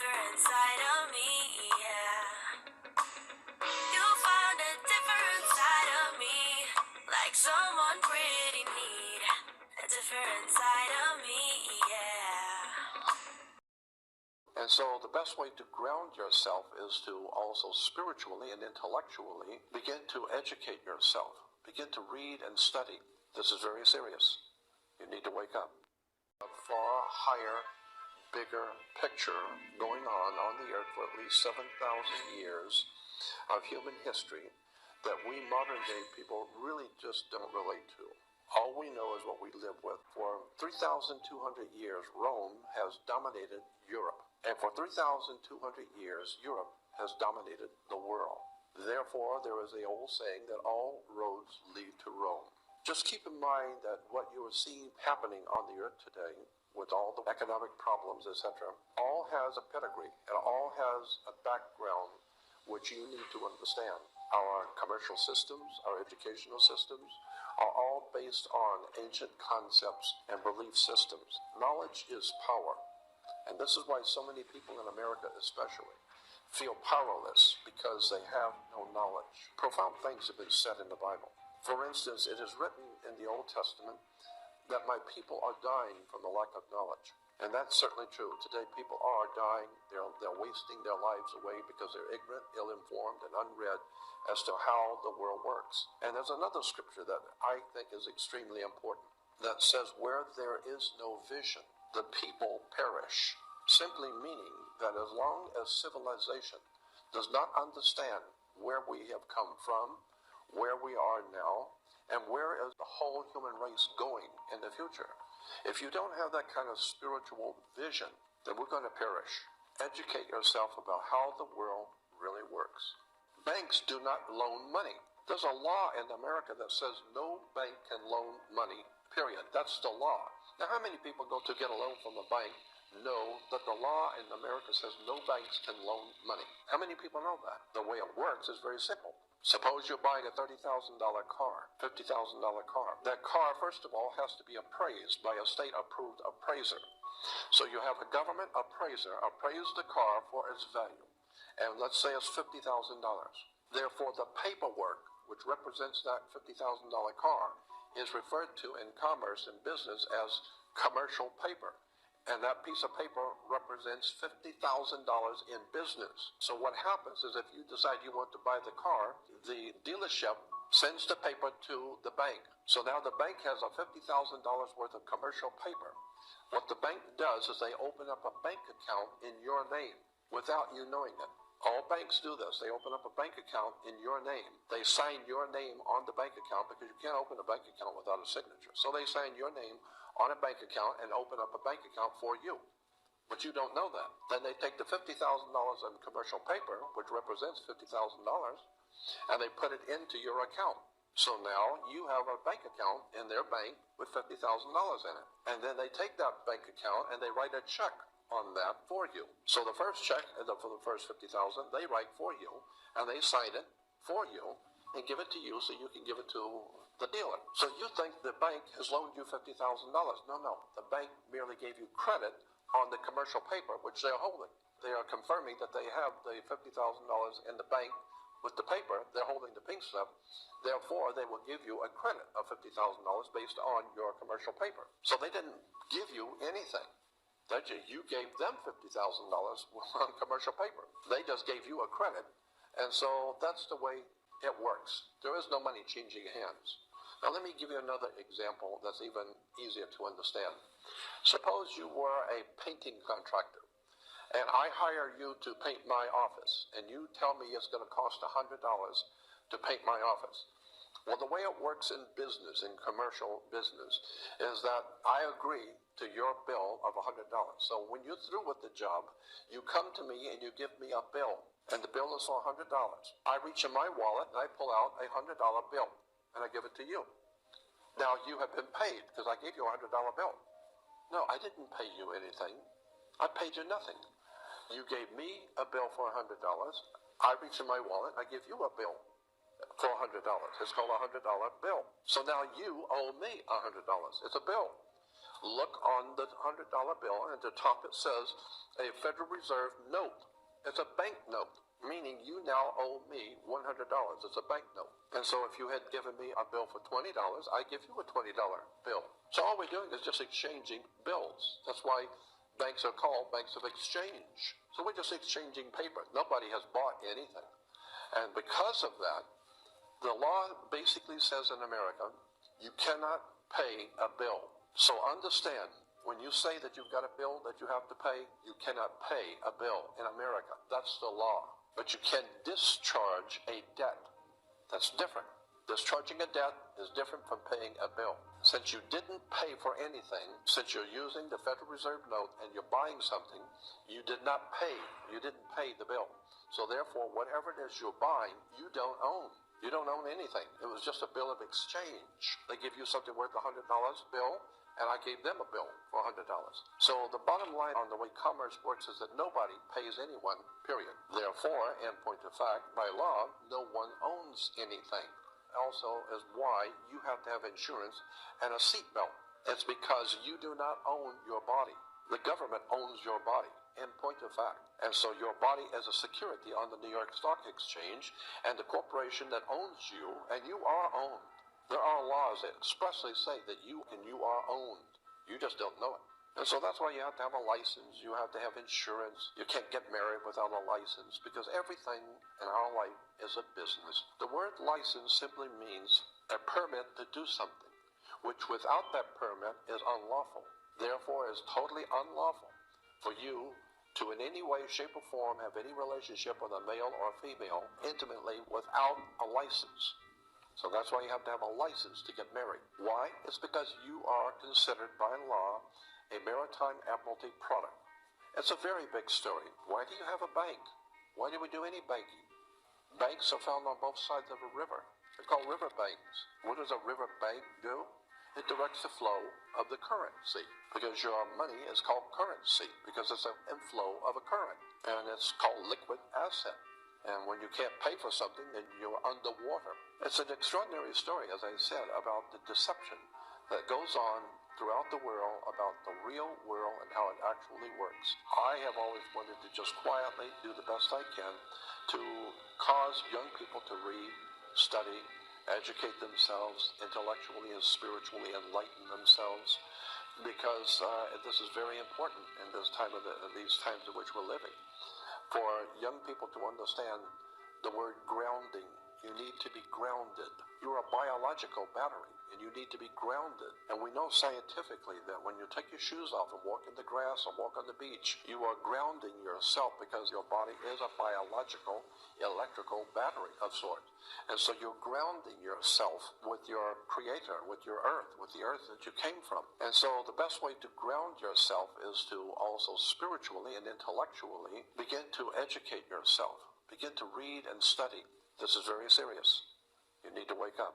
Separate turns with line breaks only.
different side of me, yeah. You'll find a different side of me, like someone pretty neat. A different side of me, yeah.
And so the best way to ground yourself is to also spiritually and intellectually begin to educate yourself. Begin to read and study. This is very serious. You need to wake up. A far higher, bigger picture going on the earth for at least 7,000 years of human history that we modern day people really just don't relate to. All we know is what we live with. For 3,200 years, Rome has dominated Europe. And for 3,200 years, Europe has dominated the world. Therefore, there is the old saying that all roads lead to Rome. Just keep in mind that what you are seeing happening on the earth today, with all the economic problems, etc., all has a pedigree and all has a background which you need to understand. Our commercial systems, our educational systems, are all based on ancient concepts and belief systems. Knowledge is power. And this is why so many people in America especially feel powerless, because they have no knowledge. Profound things have been said in the Bible. For instance, it is written in the Old Testament that my people are dying from the lack of knowledge. And that's certainly true. Today people are dying. They're wasting their lives away because they're ignorant, ill-informed, and unread as to how the world works. And there's another scripture that I think is extremely important that says, where there is no vision, the people perish. Simply meaning that as long as civilization does not understand where we have come from, where we are now, and where is the whole human race going in the future, if you don't have that kind of spiritual vision, then we're going to perish. Educate yourself about how the world really works. Banks do not loan money. There's a law in America that says no bank can loan money, period. That's the law. Now, how many people go to get a loan from a bank know that the law in America says no banks can loan money? How many people know that? The way it works is very simple. Suppose you're buying a $30,000 car, $50,000 car. That car, first of all, has to be appraised by a state-approved appraiser. So you have a government appraiser appraise the car for its value. And let's say it's $50,000. Therefore, the paperwork, which represents that $50,000 car, is referred to in commerce and business as commercial paper. And that piece of paper represents $50,000 in business. So what happens is, if you decide you want to buy the car, the dealership sends the paper to the bank. So now the bank has a $50,000 worth of commercial paper. What the bank does is they open up a bank account in your name without you knowing it. All banks do this. They open up a bank account in your name. They sign your name on the bank account, because you can't open a bank account without a signature. So they sign your name on a bank account and open up a bank account for you. But you don't know that. Then they take the $50,000 in commercial paper, which represents $50,000, and they put it into your account. So now you have a bank account in their bank with $50,000 in it. And then they take that bank account and they write a check on that for you. So the first check for the first $50,000 they write for you, and they sign it for you and give it to you so you can give it to the dealer. So you think the bank has loaned you $50,000. No. The bank merely gave you credit on the commercial paper which they're holding. They are confirming that they have the $50,000 in the bank with the paper. They're holding the pink slip. Therefore, they will give you a credit of $50,000 based on your commercial paper. So they didn't give you anything. You gave them $50,000 on commercial paper. They just gave you a credit. And so that's the way it works. There is no money changing hands. Now let me give you another example that's even easier to understand. Suppose you were a painting contractor, and I hire you to paint my office, and you tell me it's going to cost $100 to paint my office. Well, the way it works in business, in commercial business, is that I agree to your bill of $100. So when you're through with the job, you come to me and you give me a bill, and the bill is for $100. I reach in my wallet and I pull out a $100 bill, and I give it to you. Now you have been paid because I gave you a $100 bill. No, I didn't pay you anything. I paid you nothing. You gave me a bill for $100. I reach in my wallet, I give you a bill for $100. It's called a $100 bill. So now you owe me $100. It's a bill. look on the $100 bill, and at the top it says a Federal Reserve note. It's a bank note, meaning you now owe me $100. It's a bank note. And so if you had given me a bill for $20, I give you a $20 bill. So all we're doing is just exchanging bills. That's why banks are called banks of exchange. So we're just exchanging paper. Nobody has bought anything. And because of that, the law basically says in America, you cannot pay a bill. So understand, when you say that you've got a bill that you have to pay, you cannot pay a bill in America. That's the law. But you can discharge a debt. That's different. Discharging a debt is different from paying a bill. Since you didn't pay for anything, since you're using the Federal Reserve note and you're buying something, you did not pay. You didn't pay the bill. So therefore, whatever it is you're buying, you don't own. You don't own anything. It was just a bill of exchange. They give you something worth $100 bill, and I gave them a bill for $100. So the bottom line on the way commerce works is that nobody pays anyone, period. Therefore, in point of fact, by law, no one owns anything. Also is why you have to have insurance and a seatbelt. It's because you do not own your body. The government owns your body, in point of fact. And so your body is a security on the New York Stock Exchange, and the corporation that owns you, and you are owned. There are laws that expressly say that you are owned. You just don't know it. And so that's why you have to have a license. You have to have insurance. You can't get married without a license, because everything in our life is a business. The word license simply means a permit to do something, which without that permit is unlawful. Therefore, is totally unlawful for you to in any way, shape, or form have any relationship with a male or female intimately without a license. So that's why you have to have a license to get married. Why? It's because you are considered by law a maritime admiralty product. It's a very big story. Why do you have a bank? Why do we do any banking? Banks are found on both sides of a river. They're called river banks. What does a river bank do? It directs the flow of the currency, because your money is called currency, because it's an inflow of a current, and it's called liquid asset. And when you can't pay for something, then you're underwater. It's an extraordinary story, as I said, about the deception that goes on throughout the world about the real world and how it actually works. I have always wanted to just quietly do the best I can to cause young people to read, study, educate themselves, intellectually and spiritually enlighten themselves, because this is very important in this time of these times in which we're living. For young people to understand the word grounding, you need to be grounded. You're a biological battery, and you need to be grounded. And we know scientifically that when you take your shoes off and walk in the grass or walk on the beach, you are grounding yourself, because your body is a biological, electrical battery of sorts. And so you're grounding yourself with your creator, with your earth, with the earth that you came from. And so the best way to ground yourself is to also spiritually and intellectually begin to educate yourself. Begin to read and study. This is very serious. You need to wake up.